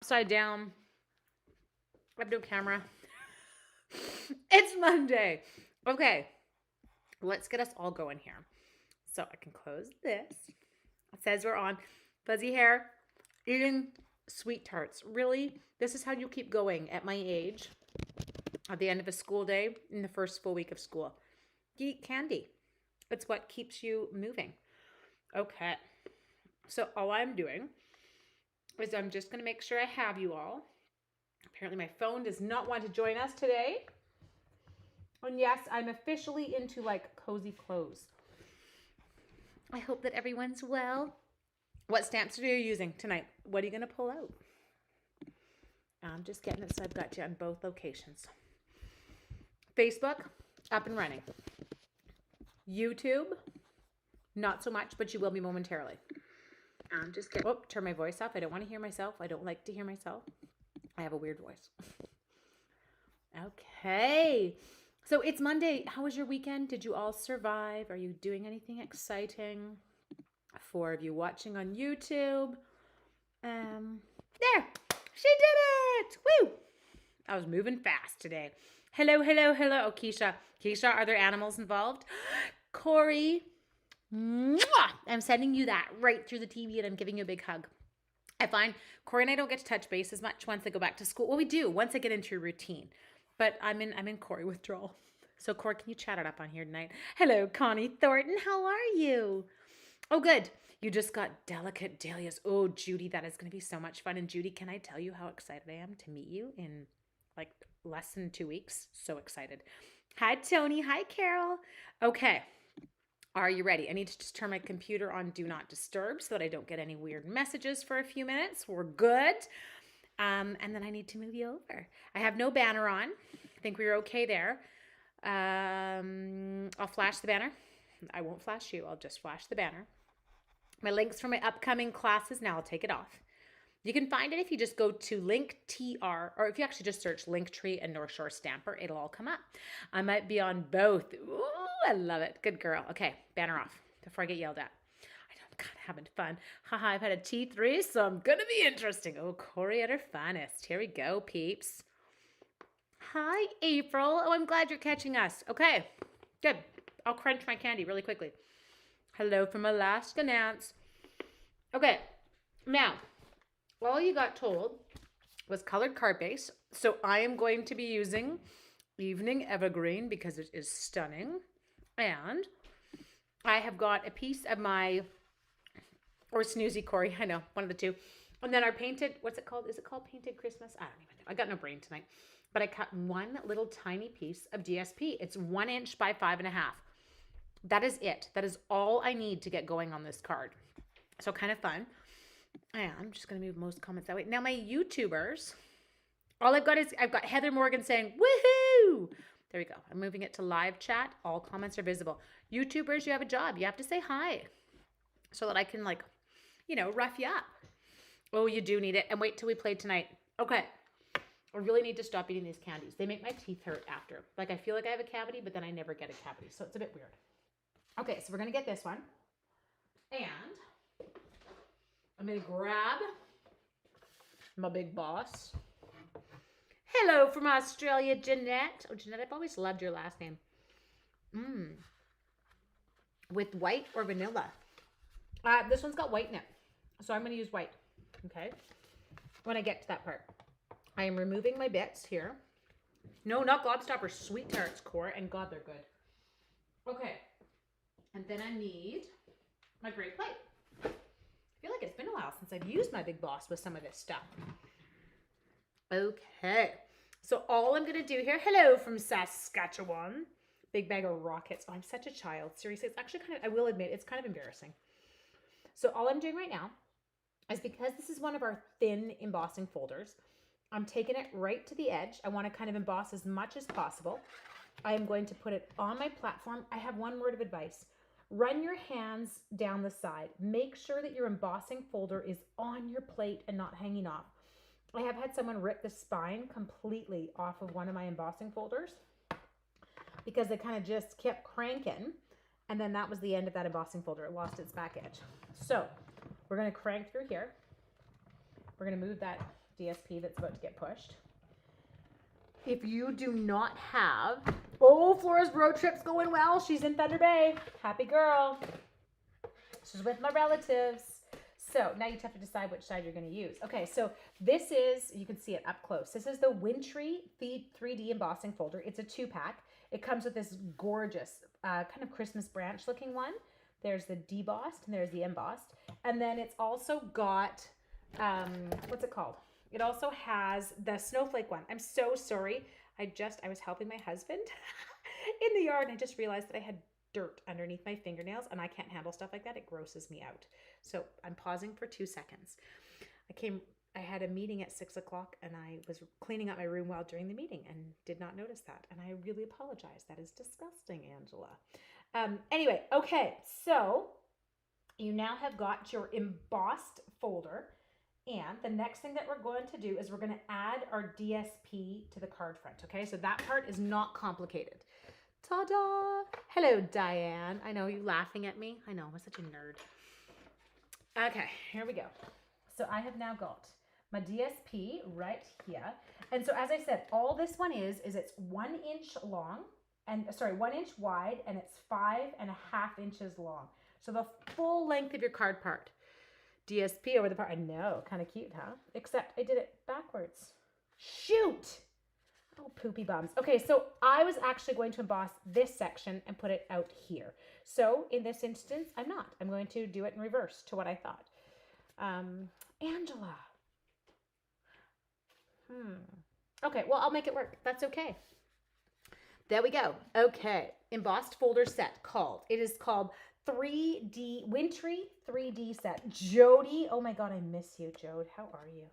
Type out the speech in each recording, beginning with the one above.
Upside down. I have no camera. It's Monday. Okay, let's get us all going here. So I can close this. It says we're on fuzzy hair, eating sweet tarts. Really? This is how you keep going at my age, at the end of a school day, in the first full week of school. You eat candy. It's what keeps you moving. Okay. So all I'm doing is I'm just going to make sure I have you all. Apparently my phone does not want to join us today. And yes, I'm officially into like cozy clothes. I hope that everyone's well. What stamps are you using tonight? What are you going to pull out? I'm just getting it so I've got you on both locations. Facebook, up and running. YouTube, not so much, but you will be momentarily. I'm just getting... Oh, turn my voice off. I don't want to hear myself. I don't like to hear myself. I have a weird voice. Okay. So it's Monday. How was your weekend? Did you all survive? Are you doing anything exciting? For of you watching on YouTube. There. She did it. Woo. I was moving fast today. Hello, hello, hello. Oh, Keisha. Keisha, are there animals involved? Corey. Mwah! I'm sending you that right through the TV and I'm giving you a big hug. I find Corey and I don't get to touch base as much once I go back to school. Well, we do once I get into a routine. But I'm in Corey withdrawal. So Corey, can you chat it up on here tonight? Hello, Connie Thornton. How are you? Oh, good. You just got delicate dahlias. Oh, Judy, that is going to be so much fun. And Judy, can I tell you how excited I am to meet you in like less than 2 weeks? So excited. Hi, Tony. Hi, Carol. Okay. Are you ready? I need to just turn my computer on Do Not Disturb so that I don't get any weird messages for a few minutes. We're good. And then I need to move you over. I have no banner on. I think we were okay there. I'll flash the banner. I won't flash you. I'll just flash the banner. My links for my upcoming classes. Now I'll take it off. You can find it if you just go to Linktr, or if you actually just search Linktree and North Shore Stamper, it'll all come up. I might be on both. Ooh, I love it. Good girl. Okay, banner off before I get yelled at. I know, I'm kind of having fun. Haha, I've had a T3, so I'm going to be interesting. Oh, Corey at her finest. Here we go, peeps. Hi, April. Oh, I'm glad you're catching us. Okay, good. I'll crunch my candy really quickly. Hello from Alaska, Nance. Okay, now, all you got told was colored card base. So I am going to be using Evening Evergreen because it is stunning. And I have got a piece of my, or Snoozy Corey, I know, one of the two. And then our painted, what's it called? Is it called Painted Christmas? I don't even know. I got no brain tonight. But I cut one little tiny piece of DSP. It's 1 inch by 5.5. That is it. That is all I need to get going on this card. So kind of fun. And I'm just going to move most comments that way. Now my YouTubers, all I've got is, I've got Heather Morgan saying, woohoo! There we go. I'm moving it to live chat. All comments are visible. YouTubers, you have a job. You have to say hi so that I can like, you know, rough you up. Oh, you do need it. And wait till we play tonight. Okay. I really need to stop eating these candies. They make my teeth hurt after. Like I feel like I have a cavity, but then I never get a cavity. So it's a bit weird. Okay, so we're going to get this one. And I'm going to grab my big boss. Hello from Australia, Jeanette. Oh, Jeanette, I've always loved your last name. With white or vanilla? This one's got white in it. So I'm going to use white. Okay. When I get to that part. I am removing my bits here. No, not Gobstoppers. Sweet tarts, core. And God, they're good. Okay. And then I need my gray plate. I feel like it's been a while since I've used my big boss with some of this stuff. Okay. So all I'm going to do here, hello from Saskatchewan. Big bag of rockets. Oh, I'm such a child. Seriously, it's actually kind of, I will admit, it's kind of embarrassing. So all I'm doing right now is because this is one of our thin embossing folders, I'm taking it right to the edge. I want to kind of emboss as much as possible. I am going to put it on my platform. I have one word of advice. Run your hands down the side. Make sure that your embossing folder is on your plate and not hanging off. I have had someone rip the spine completely off of one of my embossing folders because they kind of just kept cranking. And then that was the end of that embossing folder. It lost its back edge. So we're going to crank through here. We're going to move that DSP that's about to get pushed. If you do not have, oh, Flora's road trip's going well. She's in Thunder Bay. Happy girl. She's with my relatives. So now you have to decide which side you're going to use. Okay, so this is, you can see it up close. This is the Wintry 3D embossing folder. It's a 2-pack. It comes with this gorgeous kind of Christmas branch looking one. There's the debossed and there's the embossed. And then it's also got, what's it called? It also has the snowflake one. I'm so sorry. I was helping my husband in the yard and I just realized that I had dirt underneath my fingernails and I can't handle stuff like that. It grosses me out. So I'm pausing for 2 seconds. I had a meeting at 6 o'clock and I was cleaning up my room while during the meeting and did not notice that. And I really apologize. That is disgusting, Angela. Anyway, okay. So you now have got your embossed folder. And the next thing that we're going to do is we're going to add our DSP to the card front. Okay, so that part is not complicated. Ta-da! Hello, Diane. I know you laughing at me. I know, I'm such a nerd. Okay, here we go. So I have now got my DSP right here. And so as I said, all this one is it's 1 inch long and 1 inch wide and it's 5.5 inches long. So the full length of your card part. DSP over the part. I know, kind of cute, huh? Except I did it backwards. Shoot! Oh, poopy bums. Okay, so I was actually going to emboss this section and put it out here. So in this instance, I'm not. I'm going to do it in reverse to what I thought. Angela. Okay, well, I'll make it work. That's okay. There we go. Okay, embossed folder set called. It is called 3D, Wintry 3D set. Jody, oh my God, I miss you, Jode. How are you?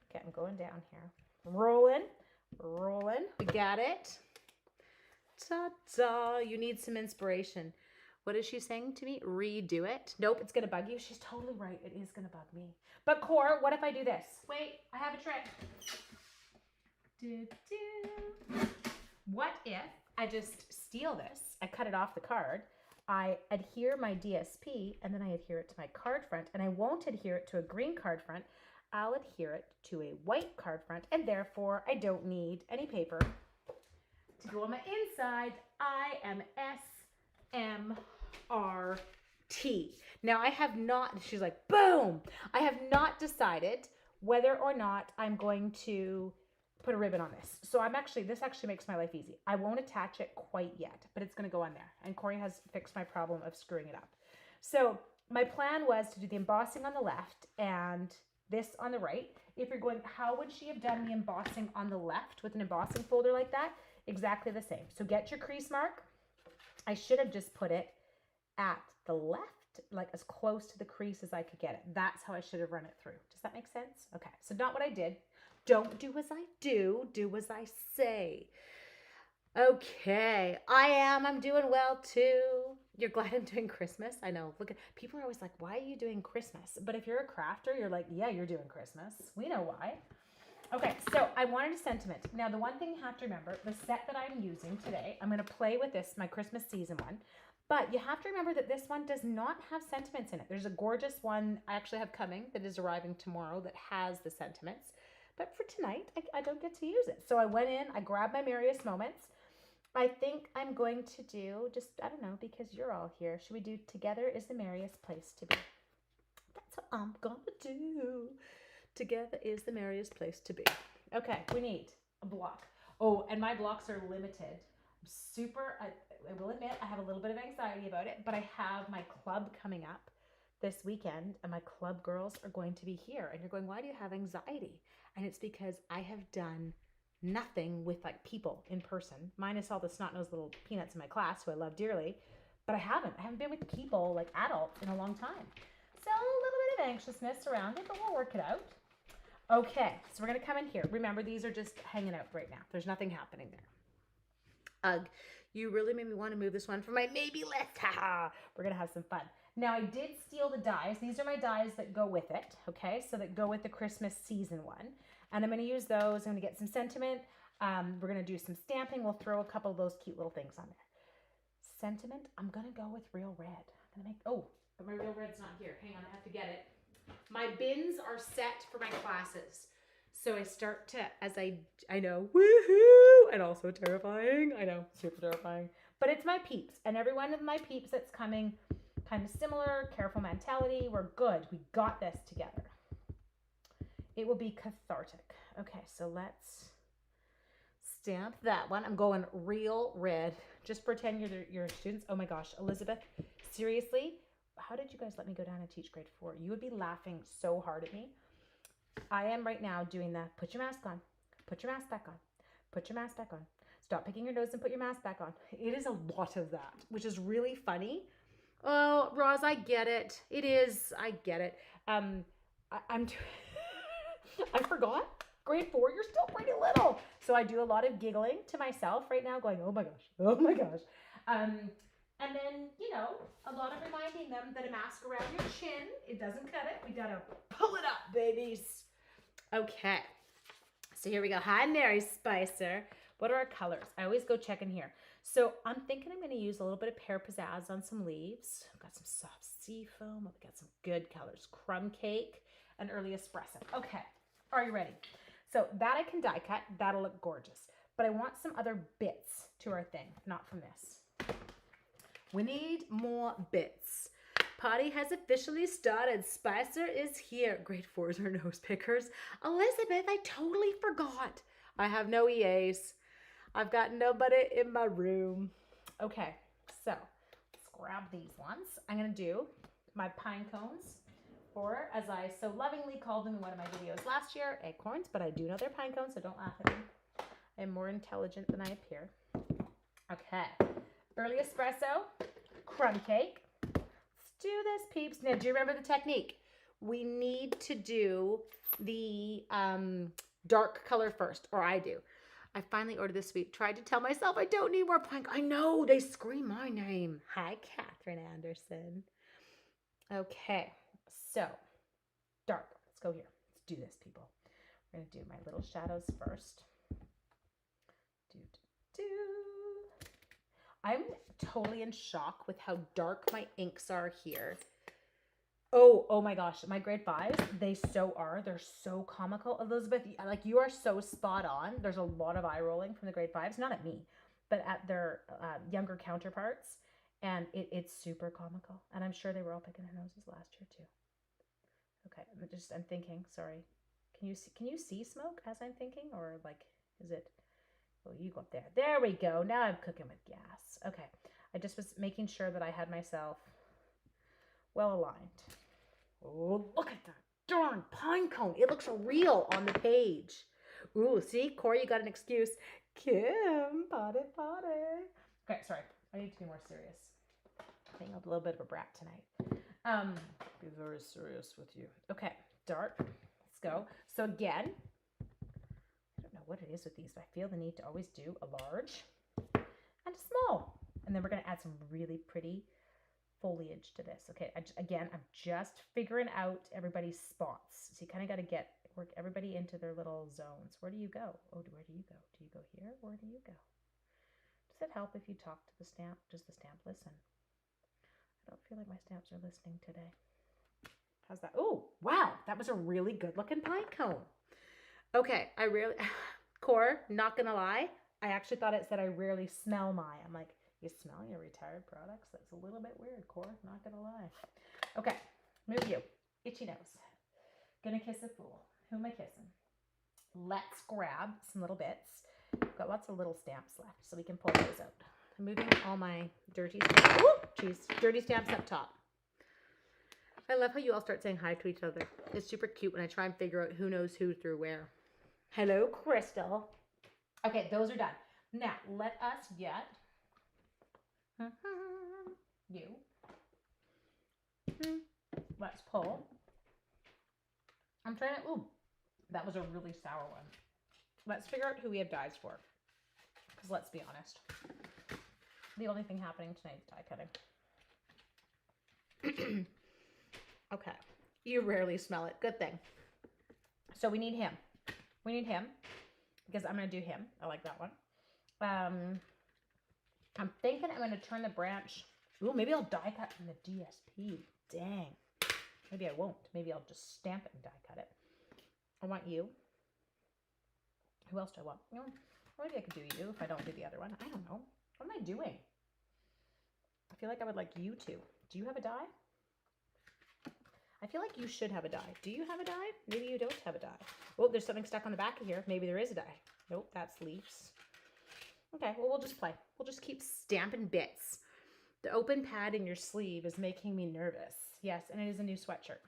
Okay, I'm going down here. Rolling. We got it. Ta-da. You need some inspiration. What is she saying to me? Redo it. Nope, it's going to bug you. She's totally right. It is going to bug me. But Cor, what if I do this? Wait, I have a trick. What if I just steal this? I cut it off the card. I adhere my DSP and then I adhere it to my card front, and I won't adhere it to a green card front. I'll adhere it to a white card front, and therefore I don't need any paper to go on my inside. I am SMRT. Now I have not, she's like, boom. I have not decided whether or not I'm going to put a ribbon on this. So this actually makes my life easy. I won't attach it quite yet, but it's going to go on there. And Corey has fixed my problem of screwing it up. So my plan was to do the embossing on the left and this on the right. If you're going, how would she have done the embossing on the left with an embossing folder like that? Exactly the same. So get your crease mark. I should have just put it at the left, like as close to the crease as I could get it. That's how I should have run it through. Does that make sense? Okay, so not what I did. Don't do as I do as I say. Okay, I'm doing well too. You're glad I'm doing Christmas? I know, look at, people are always like, why are you doing Christmas? But if you're a crafter, you're like, yeah, you're doing Christmas. We know why. Okay, so I wanted a sentiment. Now, the one thing you have to remember, the set that I'm using today, I'm gonna play with this, my Christmas season one, but you have to remember that this one does not have sentiments in it. There's a gorgeous one I actually have coming that is arriving tomorrow that has the sentiments. But for tonight, I don't get to use it. So I went in, I grabbed my Merriest Moments. I think I'm going to do just, I don't know, because you're all here. Should we do Together is the Merriest Place to Be? That's what I'm going to do. Together is the merriest place to be. Okay, we need a block. Oh, and my blocks are limited. I will admit, I have a little bit of anxiety about it, but I have my club coming up this weekend, and my club girls are going to be here. And you're going, why do you have anxiety? And it's because I have done nothing with like people in person, minus all the snot-nosed little peanuts in my class who I love dearly, but I haven't been with people like adults in a long time. So a little bit of anxiousness around it, but we'll work it out. Okay, so we're gonna come in here. Remember, these are just hanging out right now. There's nothing happening there. Ugh, you really made me want to move this one from my maybe list. Haha, we're gonna have some fun. Now, I did steal the dies. These are my dies that go with it, okay? So that go with the Christmas season one. And I'm going to use those. I'm going to get some sentiment. We're going to do some stamping. We'll throw a couple of those cute little things on there. Sentiment, I'm going to go with Real Red. I'm going to make, oh, my Real Red's not here. Hang on, I have to get it. My bins are set for my classes. So I start to, I know, woohoo, and also terrifying. I know, super terrifying. But it's my peeps, and every one of my peeps that's coming, kind of similar, careful mentality. We're good. We got this together. It will be cathartic. Okay, so let's stamp that one. I'm going real red. Just pretend you're students. Oh my gosh, Elizabeth, seriously, how did you guys let me go down and teach grade 4? You would be laughing so hard at me. I am right now doing the put your mask on, put your mask back on, put your mask back on. Stop picking your nose and put your mask back on. It is a lot of that, which is really funny. Oh, Roz, I get it. It is. I get it. I'm I forgot. Grade 4, you're still pretty little. So I do a lot of giggling to myself right now, going, oh my gosh, oh my gosh. And then, a lot of reminding them that a mask around your chin, it doesn't cut it. We gotta pull it up, babies. Okay. So here we go. Hi, Mary Spicer. What are our colors? I always go check in here. So I'm thinking I'm going to use a little bit of pear pizzazz on some leaves. I've got some soft sea foam. I've got some good colors. Crumb cake and early espresso. Okay. Are you ready? So that I can die cut. That'll look gorgeous. But I want some other bits to our thing, not from this. We need more bits. Party has officially started. Spicer is here. Grade 4s are nose pickers. Elizabeth, I totally forgot. I have no EAs. I've got nobody in my room. Okay, so let's grab these ones. I'm going to do my pine cones, or as I so lovingly called them in one of my videos last year, acorns, but I do know they're pine cones, so don't laugh at me. I'm more intelligent than I appear. Okay, early espresso, crumb cake. Let's do this, peeps. Now, do you remember the technique? We need to do the dark color first, or I do. I finally ordered this week. Tried to tell myself I don't need more pink. I know, they scream my name. Hi, Catherine Anderson. Okay, so dark. Let's go here. Let's do this, people. We're going to do my little shadows first. I'm totally in shock with how dark my inks are here. Oh my gosh, my grade 5s, they so are. They're so comical. Elizabeth, like, you are so spot on. There's a lot of eye rolling from the grade 5s, not at me, but at their younger counterparts. And it's super comical. And I'm sure they were all picking their noses last year too. Okay, I'm thinking, sorry. Can you see smoke as I'm thinking? Or like, is it, oh, you go up there. There we go. Now I'm cooking with gas. Okay, I just was making sure that I had myself well aligned. Oh, look at that darn pine cone. It looks real on the page. Ooh, see, Corey, you got an excuse. Kim, potty. Okay, sorry. I need to be more serious. I think I'm a little bit of a brat tonight. Be very serious with you. Okay, dark. Let's go. So again, I don't know what it is with these, but I feel the need to always do a large and a small. And then we're going to add some really pretty foliage to this. Okay, I'm just figuring out everybody's spots. So you kind of got to work everybody into their little zones. Where do you go? Oh, where do you go? Do you go here? Where do you go? Does it help if you talk to the stamp? Does the stamp listen? I don't feel like my stamps are listening today. How's that? Oh, wow, that was a really good looking pine cone. Okay, Core, not gonna lie, I actually thought it said I rarely smell my. I'm like, you smell your retired products? That's a little bit weird, Core, not gonna lie. Okay, move you. Itchy nose. Gonna kiss a fool. Who am I kissing? Let's grab some little bits. I've got lots of little stamps left, so we can pull those out. I'm moving all my dirty stamps. Oh, geez, dirty stamps up top. I love how you all start saying hi to each other. It's super cute when I try and figure out who knows who through where. Hello, Crystal. Okay, those are done. Now, let us get you. Let's pull. I'm trying to, ooh, that was a really sour one. Let's figure out who we have dyes for. Because let's be honest, the only thing happening tonight is dye cutting. Okay, you rarely smell it. Good thing. So we need him. We need him because I'm going to do him. I like that one. I'm thinking I'm going to turn the branch. Ooh, maybe I'll die cut from the DSP. Dang. Maybe I won't. Maybe I'll just stamp it and die cut it. I want you. Who else do I want? You know, maybe I could do you if I don't do the other one. I don't know. What am I doing? I feel like I would like you to. Do you have a die? I feel like you should have a die. Do you have a die? Maybe you don't have a die. Oh, there's something stuck on the back of here. Maybe there is a die. Nope, that's leaves. Okay, well, we'll just play. We'll just keep stamping bits. The open pad in your sleeve is making me nervous. Yes, and it is a new sweatshirt.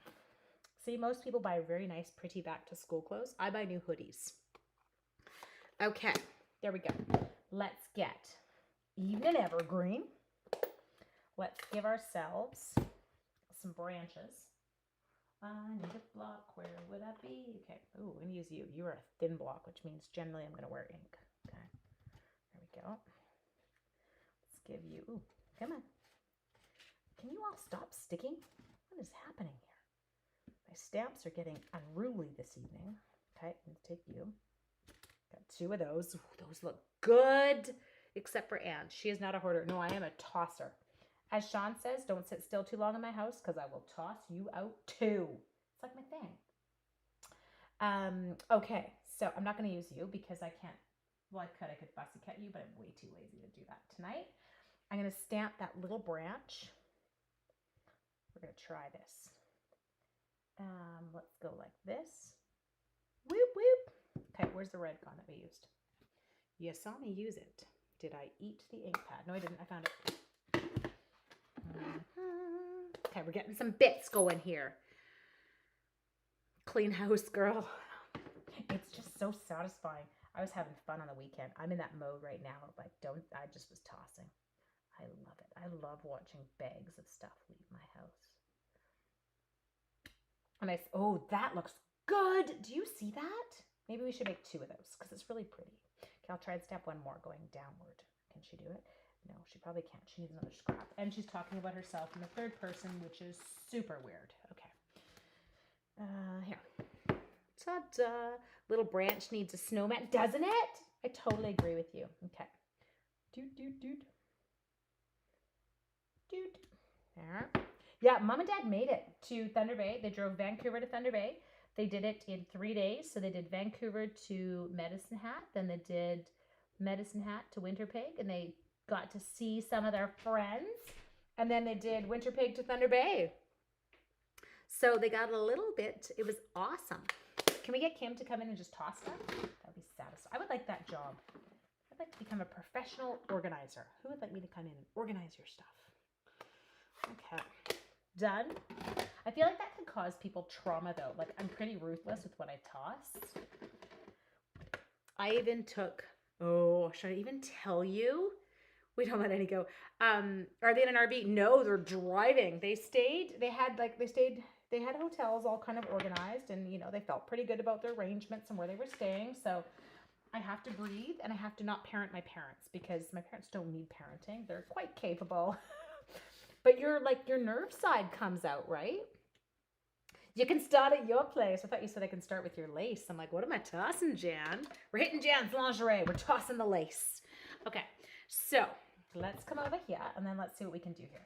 See, most people buy very nice, pretty back to school clothes. I buy new hoodies. Okay, there we go. Let's get even evergreen. Let's give ourselves some branches. I need a block. Where would I be? Okay. Oh, I'm going to use you. You are a thin block, which means generally I'm going to wear ink. Okay. There we go. Let's give you. Ooh, come on. Can you all stop sticking? What is happening here? My stamps are getting unruly this evening. Okay, let's take you. Got two of those. Ooh, those look good, except for Anne. She is not a hoarder. No, I am a tosser. As Sean says, don't sit still too long in my house because I will toss you out too. It's like my thing. Okay, so I'm not going to use you because I can't. Well, I could fussy cut you, but I'm way too lazy to do that tonight. I'm going to stamp that little branch. We're going to try this. Let's go like this. Whoop, whoop. Okay, where's the red gone that we used? You saw me use it. Did I eat the ink pad? No, I didn't. I found it. Okay, we're getting some bits going here. Clean house, girl. It's just so satisfying. I was having fun on the weekend. I'm in that mode right now. Like, I just was tossing. I love it. I love watching bags of stuff leave my house. And oh, that looks good. Do you see that? Maybe we should make two of those because it's really pretty. Okay, I'll try and stamp one more going downward. Can she do it? No, she probably can't. She needs another scrap. And she's talking about herself in the third person, which is super weird. Okay. Here. Ta-da. Little branch needs a snowman, doesn't it? I totally agree with you. Okay. Doot, doot, doot. Doot. There. Yeah, Mom and Dad made it to Thunder Bay. They drove Vancouver to Thunder Bay. They did it in 3 days. So they did Vancouver to Medicine Hat. Then they did Medicine Hat to Winter Pig. And they got to see some of their friends. And then they did Winter Pig to Thunder Bay. So they got a little bit. It was awesome. Can we get Kim to come in and just toss stuff? That would be satisfying. I would like that job. I'd like to become a professional organizer. Who would like me to come in and organize your stuff? Okay. Done. I feel like that could cause people trauma though. Like, I'm pretty ruthless with what I toss. I even took, oh, should I even tell you? We don't let any go. Are they in an RV? No, they're driving. They had hotels all kind of organized and, you know, they felt pretty good about their arrangements and where they were staying. So I have to breathe and I have to not parent my parents because my parents don't need parenting. They're quite capable. But your nerve side comes out, right? You can start at your place. I thought you said I can start with your lace. I'm like, what am I tossing, Jan? We're hitting Jan's lingerie. We're tossing the lace. Okay, so let's come over here and then let's see what we can do here.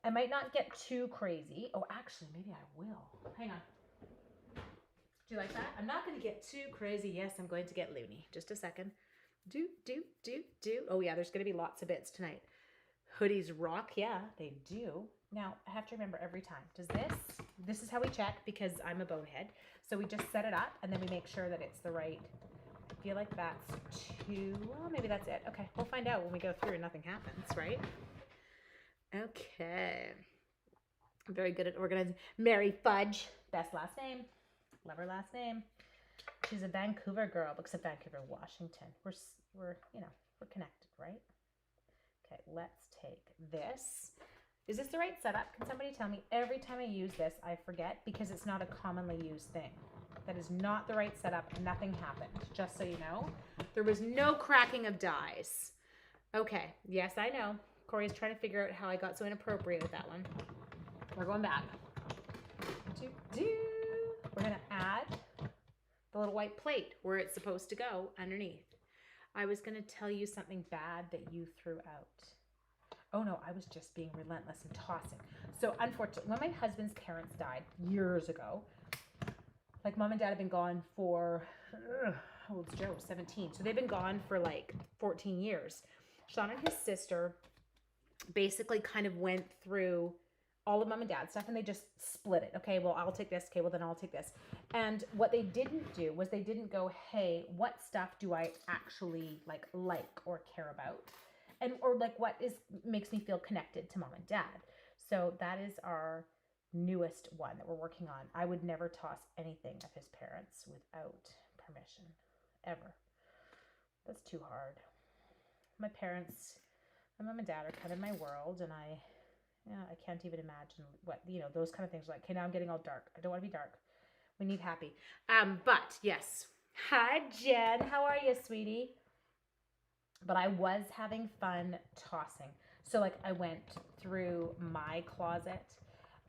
I might not get too crazy. Oh, actually, maybe I will. Hang on. Do you like that? I'm not going to get too crazy. Yes, I'm going to get loony. Just a second. Do. Oh, yeah, there's going to be lots of bits tonight. Hoodies rock. Yeah, they do. Now, I have to remember every time. This is how we check because I'm a bonehead. So we just set it up and then we make sure that it's the right. I feel like that's two. Well, maybe that's it. Okay, we'll find out when we go through and nothing happens, right? Okay. I'm very good at organizing. Mary Fudge. Best last name. Love her last name. She's a Vancouver girl, except Vancouver, Washington. We're connected, right? Okay, let's take this. Is this the right setup? Can somebody tell me? Every time I use this, I forget because it's not a commonly used thing. That is not the right setup. Nothing happened, just so you know. There was no cracking of dies. Okay, yes, I know. Corey's trying to figure out how I got so inappropriate with that one. We're going back. We're going to add the little white plate where it's supposed to go underneath. I was going to tell you something bad that you threw out. Oh no, I was just being relentless and tossing. So unfortunately, when my husband's parents died years ago, like Mom and Dad have been gone for, how old's Joe? 17. So they've been gone for like 14 years. Sean and his sister basically kind of went through all of mom and dad's stuff and they just split it. Okay, well, I'll take this. Okay, well, then I'll take this. And what they didn't do was they didn't go, hey, what stuff do I actually like or care about? And or like what makes me feel connected to mom and dad. So that is our newest one that we're working on. I would never toss anything of his parents without permission, ever. That's too hard. My parents, my mom and dad are kind of my world, and I can't even imagine what, those kind of things. Like, okay, now I'm getting all dark. I don't want to be dark. We need happy. But yes. Hi, Jen. How are you, sweetie? But I was having fun tossing. So like I went through my closet.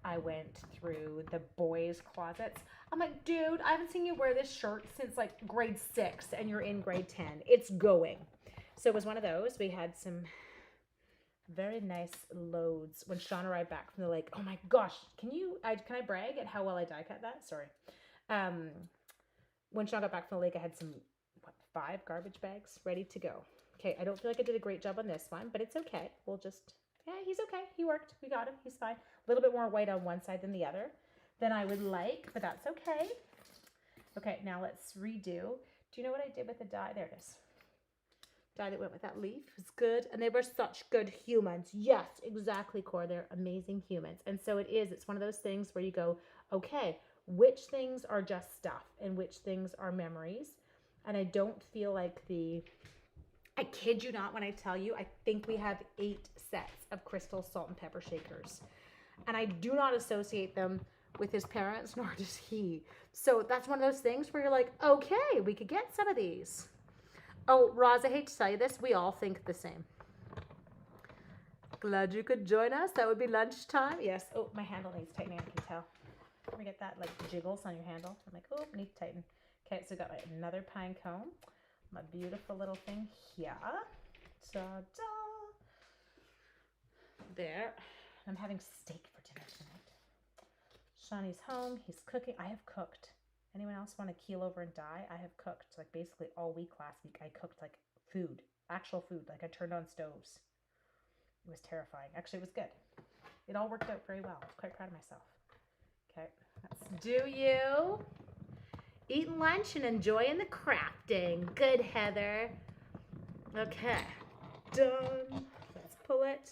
I went through the boys' closets. I'm like, dude, I haven't seen you wear this shirt since like grade 6 and you're in grade 10. It's going. So it was one of those. We had some very nice loads when Sean arrived back from the lake. Oh my gosh. Can I brag at how well I die cut that? Sorry. When Sean got back from the lake, I had some, 5 garbage bags ready to go. Okay, I don't feel like I did a great job on this one, but it's okay. We'll just, he's okay. He worked. We got him. He's fine. A little bit more white on one side than the other than I would like, but that's okay. Okay, now let's redo. Do you know what I did with the dye? There it is. Dye that went with that leaf was good, and they were such good humans. Yes, exactly, Cor. They're amazing humans. And so it's one of those things where you go, okay, which things are just stuff and which things are memories? And I don't feel like I kid you not when I tell you, I think we have 8 sets of crystal salt and pepper shakers. And I do not associate them with his parents, nor does he. So that's one of those things where you're like, okay, we could get some of these. Oh, Roz, I hate to tell you this. We all think the same. Glad you could join us. That would be lunchtime. Yes. Oh, my handle needs tightening. I can tell. Let me get that like jiggles on your handle. I'm like, oh, need to tighten. Okay, so got another pine cone. My beautiful little thing here. Ta-da. There. I'm having steak for dinner tonight. Shawnee's home. He's cooking. I have cooked. Anyone else want to keel over and die? I have cooked like basically all week last week. I cooked like food, actual food. Like I turned on stoves. It was terrifying. Actually, it was good. It all worked out very well. I was quite proud of myself. Okay, let's do you. Eating lunch and enjoying the crafting. Good, Heather. Okay, done. Let's pull it.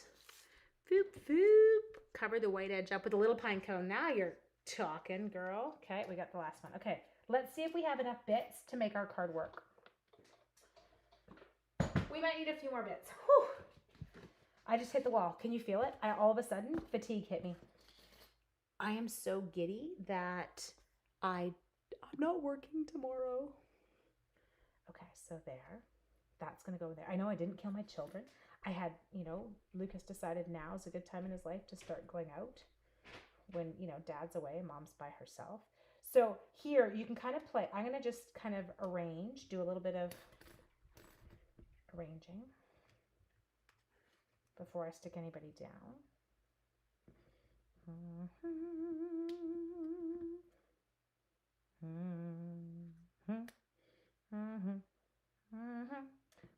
Boop, boop. Cover the white edge up with a little pine cone. Now you're talking, girl. Okay, we got the last one. Okay, let's see if we have enough bits to make our card work. We might need a few more bits. Whew. I just hit the wall. Can you feel it? All of a sudden, fatigue hit me. I am so giddy that I'm not working tomorrow. Okay, so there. That's going to go there. I know I didn't kill my children. I had, Lucas decided now is a good time in his life to start going out when, dad's away and mom's by herself. So here you can kind of play. I'm going to just kind of do a little bit of arranging before I stick anybody down.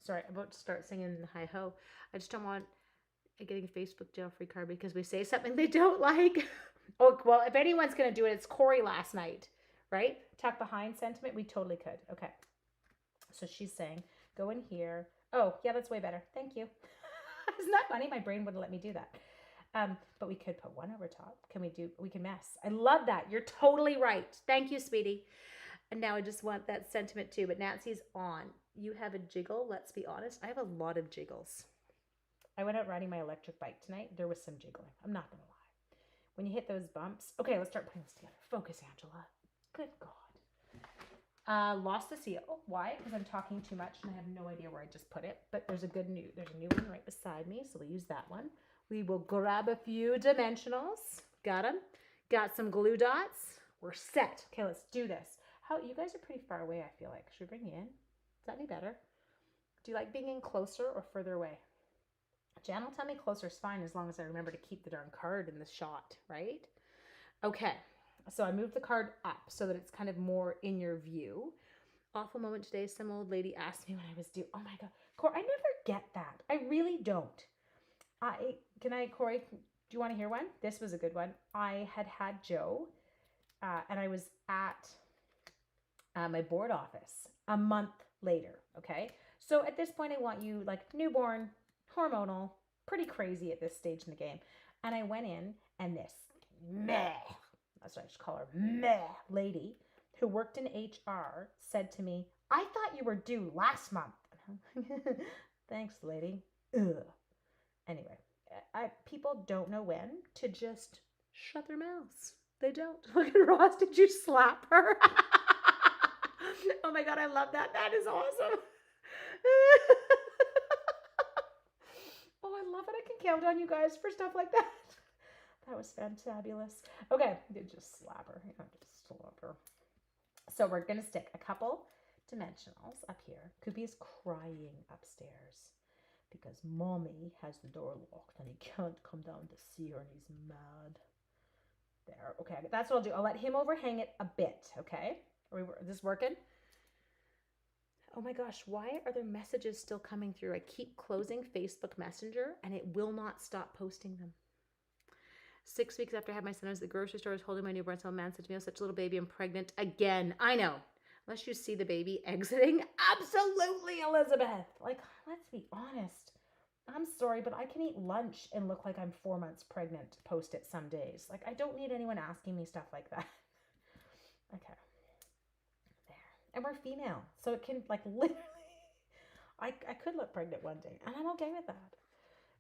Sorry, I'm about to start singing Hi Ho. I just don't want getting a Facebook jail free card because we say something they don't like. Oh, well, if anyone's going to do it, it's Corey last night, right? Tuck behind sentiment, we totally could. Okay. So she's saying, go in here. Oh, yeah, that's way better. Thank you. Isn't that funny? My brain wouldn't let me do that. But we could put one over top. We can mess. I love that. You're totally right. Thank you, sweetie. And now I just want that sentiment too. But Nancy's on. You have a jiggle. Let's be honest. I have a lot of jiggles. I went out riding my electric bike tonight. There was some jiggling. I'm not going to lie. When you hit those bumps. Okay, let's start putting this together. Focus, Angela. Good God. Lost the seal. Why? Because I'm talking too much and I have no idea where I just put it. But there's a new one right beside me. So we'll use that one. We will grab a few dimensionals. Got them. Got some glue dots. We're set. Okay, let's do this. You guys are pretty far away, I feel like. Should we bring you in? Is that any better? Do you like being in closer or further away? Jan will tell me closer is fine as long as I remember to keep the darn card in the shot, right? Okay, so I moved the card up so that it's kind of more in your view. Awful moment today. Some old lady asked me when I was due. Oh my God. Corey, I never get that. I really don't. Corey, do you want to hear one? This was a good one. I had Joe, and I was at my board office a month later. Okay. So at this point, I want you like newborn, hormonal, pretty crazy at this stage in the game. And I went in, and this meh, that's what I just call her, meh lady who worked in HR said to me, I thought you were due last month. Thanks, lady. Ugh. Anyway, people don't know when to just shut their mouths. They don't. Look at Ross. Did you slap her? Oh my God, I love that. That is awesome. Oh, I love it. I can count on you guys for stuff like that. That was fantabulous. Okay, just slap her. Just slap her. So we're going to stick a couple dimensionals up here. Kubi's crying upstairs because mommy has the door locked and he can't come down to see her and he's mad. There. Okay, that's what I'll do. I'll let him overhang it a bit, okay? Is this working? Oh my gosh, why are there messages still coming through? I keep closing Facebook Messenger and it will not stop posting them. 6 weeks after I had my son, I was at the grocery store, I was holding my newborn son. Man said to me, oh, such a little baby, I'm pregnant again. I know. Unless you see the baby exiting, absolutely, Elizabeth. Like, let's be honest. I'm sorry, but I can eat lunch and look like I'm 4 months pregnant post it some days. Like, I don't need anyone asking me stuff like that. Okay. There. And we're female, so it can, like, literally, I could look pregnant one day, and I'm okay with that.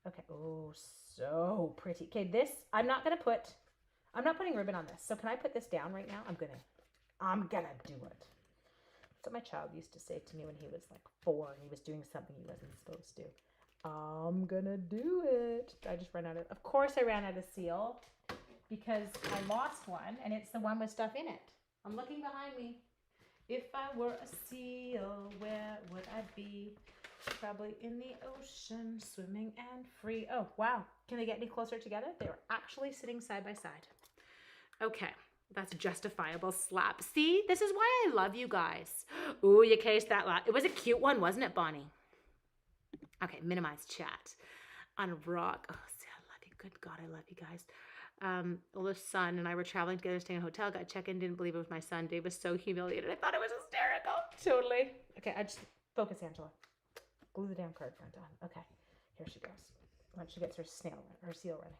Okay. Oh, so pretty. Okay, this, I'm not putting ribbon on this. So can I put this down right now? I'm gonna do it. That's what my child used to say to me when he was like 4 and he was doing something he wasn't supposed to. I'm gonna do it. I just ran out of course I ran out of seal because I lost one and it's the one with stuff in it. I'm looking behind me. If I were a seal, where would I be? Probably in the ocean, swimming and free. Oh, wow. Can they get any closer together? They were actually sitting side by side. Okay, that's a justifiable slap. See, this is why I love you guys. Ooh, you cased that lot. It was a cute one, wasn't it, Bonnie? Okay, minimize chat. On a rock. Oh, see, I love you. Good God, I love you guys. Oldest son and I were traveling together, staying in a hotel, got check-in, didn't believe it was my son. Dave was so humiliated. I thought it was hysterical. Totally. Okay, I just focus, Angela. Glue the damn card front on. Okay, here she goes. Once she gets her seal ready.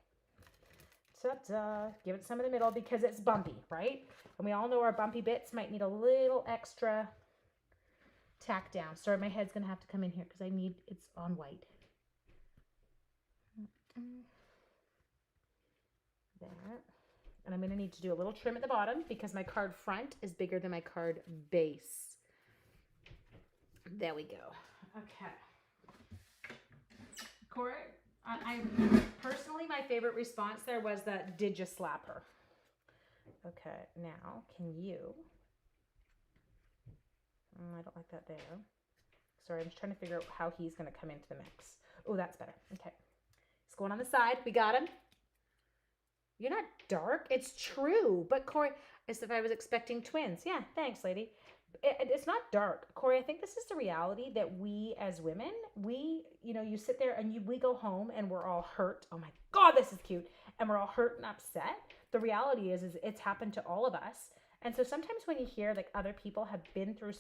Ta-da. Give it some in the middle because it's bumpy, right? And we all know our bumpy bits might need a little extra tack down. Sorry, my head's going to have to come in here because it's on white. There. And I'm going to need to do a little trim at the bottom because my card front is bigger than my card base. There we go. Okay. Corey, I personally, my favorite response there was that, did you slap her? Okay, now, can you? I don't like that there. Sorry, I'm just trying to figure out how he's going to come into the mix. Oh, that's better. Okay. He's going on the side. We got him. You're not dark. It's true. But Corey, as if I was expecting twins. Yeah, thanks, lady. It's not dark. Corey, I think this is the reality that we as women, you sit there and we go home and we're all hurt. Oh my God, this is cute. And we're all hurt and upset. The reality is it's happened to all of us. And so sometimes when you hear like other people have been through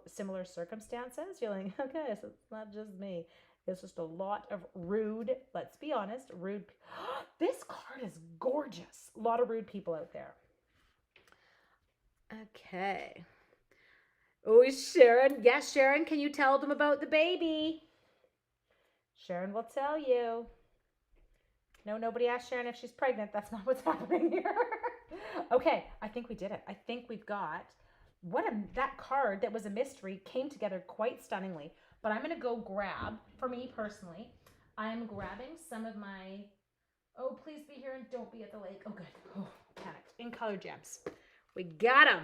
similar circumstances, you're like, okay, so it's not just me. It's just a lot of rude, let's be honest, rude. This card is gorgeous. A lot of rude people out there. Okay. Oh, Sharon. Yes, Sharon, can you tell them about the baby? Sharon will tell you. No, nobody asked Sharon if she's pregnant. That's not what's happening here. Okay, I think we did it. I think we've got that card that was a mystery came together quite stunningly. But I'm going to go grab, for me personally, I'm grabbing some of my, oh, please be here and don't be at the lake. Oh, good. Oh, panicked. In color gems. We got them.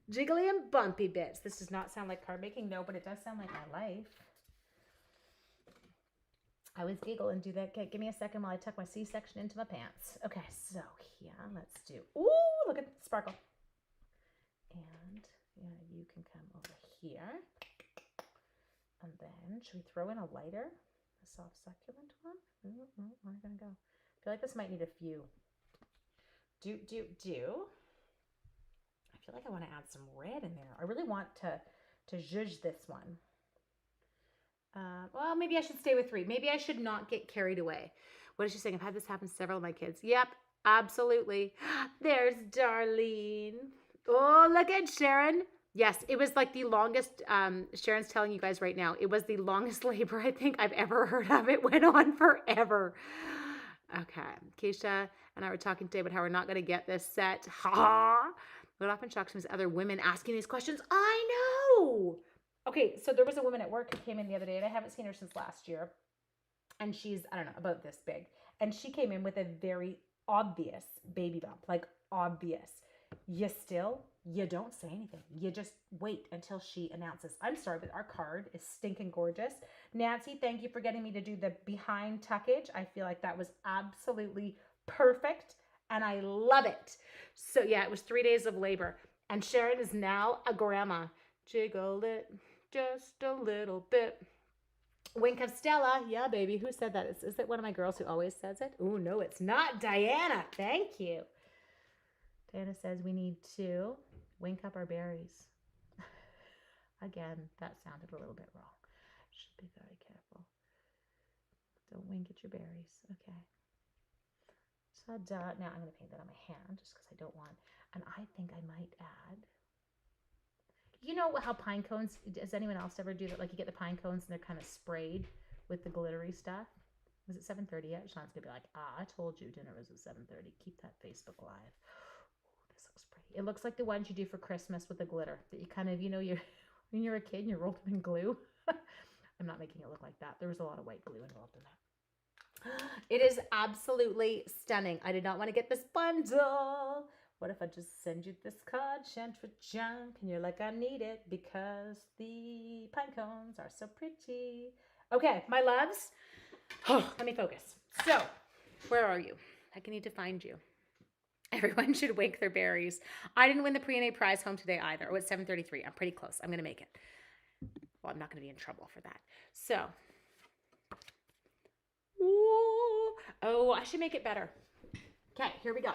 Jiggly and bumpy bits. This does not sound like card making. No, but it does sound like my life. I always giggle and do that. Okay, give me a second while I tuck my C-section into my pants. Okay, so here, let's do, ooh, look at the sparkle. And you can come over here. And then, should we throw in a lighter? A soft succulent one? Where am I going to go? I feel like this might need a few. I feel like I want to add some red in there. I really want to zhuzh this one. Well, maybe I should stay with 3. Maybe I should not get carried away. What is she saying? I've had this happen to several of my kids. Yep, absolutely. There's Darlene. Oh, look at Sharon. Yes, it was like the longest, Sharon's telling you guys right now, it was the longest labor I think I've ever heard of. It went on forever. Okay, Keisha and I were talking today about how we're not going to get this set. Ha! What often shocks me is other women asking these questions. I know! Okay, so there was a woman at work who came in the other day, and I haven't seen her since last year. And she's, I don't know, about this big. And she came in with a very obvious baby bump, like obvious. You don't say anything. You just wait until she announces. I'm sorry, but our card is stinking gorgeous. Nancy, thank you for getting me to do the behind tuckage. I feel like that was absolutely perfect, and I love it. So yeah, it was 3 days of labor. And Sharon is now a grandma. Jiggle it just a little bit. Wink of Stella. Yeah, baby. Who said that? Is it one of my girls who always says it? Oh, no, it's not. Diana. Thank you. Diana says we need to wink up our berries. Again, that sounded a little bit wrong. Should be very careful. Don't wink at your berries. Okay. Ta-da. Now I'm going to paint that on my hand just because I don't want. And I think I might add. You know how pine cones, does anyone else ever do that? Like you get the pine cones and they're kind of sprayed with the glittery stuff. Was it 7:30 yet? Sean's going to be like, I told you dinner was at 7:30. Keep that Facebook Live. Oh, this looks pretty. It looks like the ones you do for Christmas with the glitter that you kind of, you know, when you're a kid and you rolled them in glue. I'm not making it look like that. There was a lot of white glue involved in that. It is absolutely stunning. I did not want to get this bundle. What if I just send you this card, sent for junk, and you're like, I need it because the pine cones are so pretty. Okay, my loves. Oh, let me focus. So, where are you? I need to find you. Everyone should wink their berries. I didn't win the Pre-A prize home today either. Oh, it's 7:33. I'm pretty close. I'm going to make it. Well, I'm not going to be in trouble for that. So, oh, I should make it better. Okay, here we go.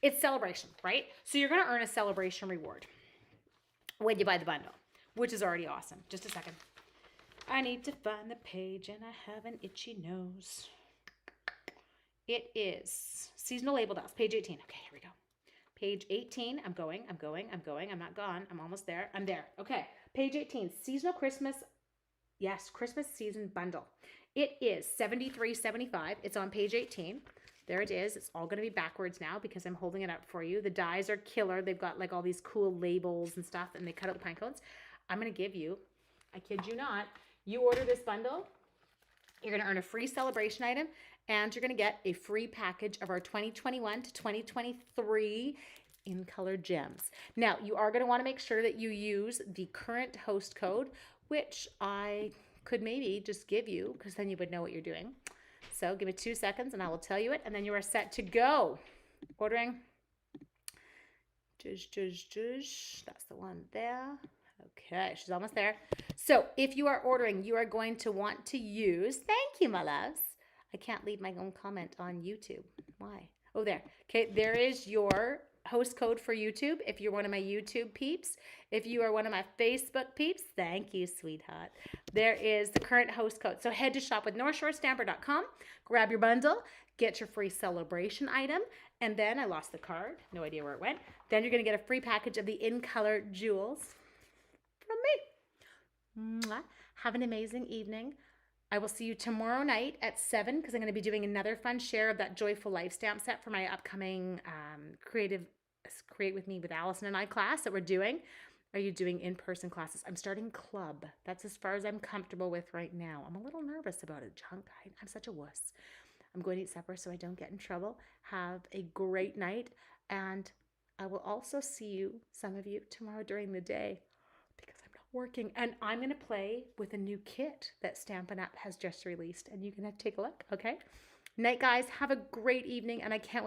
It's celebration, right? So you're going to earn a celebration reward when you buy the bundle, which is already awesome. Just a second. I need to find the page and I have an itchy nose. It is seasonal label dolls, page 18. Okay, here we go. Page 18. I'm going. I'm not gone. I'm almost there. I'm there. Okay, page 18. Seasonal Christmas. Yes, Christmas season bundle. It is $73.75. It's on page 18. There it is. It's all going to be backwards now because I'm holding it up for you. The dies are killer. They've got like all these cool labels and stuff, and they cut out the pine cones. I'm going to give you, I kid you not, you order this bundle, you're going to earn a free celebration item, and you're going to get a free package of our 2021 to 2023 in color gems. Now, you are going to want to make sure that you use the current host code, which I could maybe just give you because then you would know what you're doing. So give me 2 seconds and I will tell you it, and then you are set to go. Ordering. That's the one there. Okay, she's almost there. So if you are ordering, you are going to want to use, thank you, my loves. I can't leave my own comment on YouTube. Why? Oh, there. Okay, there is your host code for YouTube. If you're one of my YouTube peeps, if you are one of my Facebook peeps, thank you, sweetheart. There is the current host code. So head to shop.northshorestamper.com, grab your bundle, get your free celebration item, and then I lost the card. No idea where it went. Then you're going to get a free package of the in color jewels from me. Mwah. Have an amazing evening. I will see you tomorrow night at 7 because I'm going to be doing another fun share of that Joyful Life stamp set for my upcoming Create With Me with Allison and I class that we're doing. Are you doing in-person classes? I'm starting club. That's as far as I'm comfortable with right now. I'm a little nervous about it, Junk. I'm such a wuss. I'm going to eat supper so I don't get in trouble. Have a great night. And I will also see you, some of you, tomorrow during the day because I'm not working. And I'm going to play with a new kit that Stampin' Up! Has just released. And you can take a look, okay? Night, guys. Have a great evening. And I can't wait.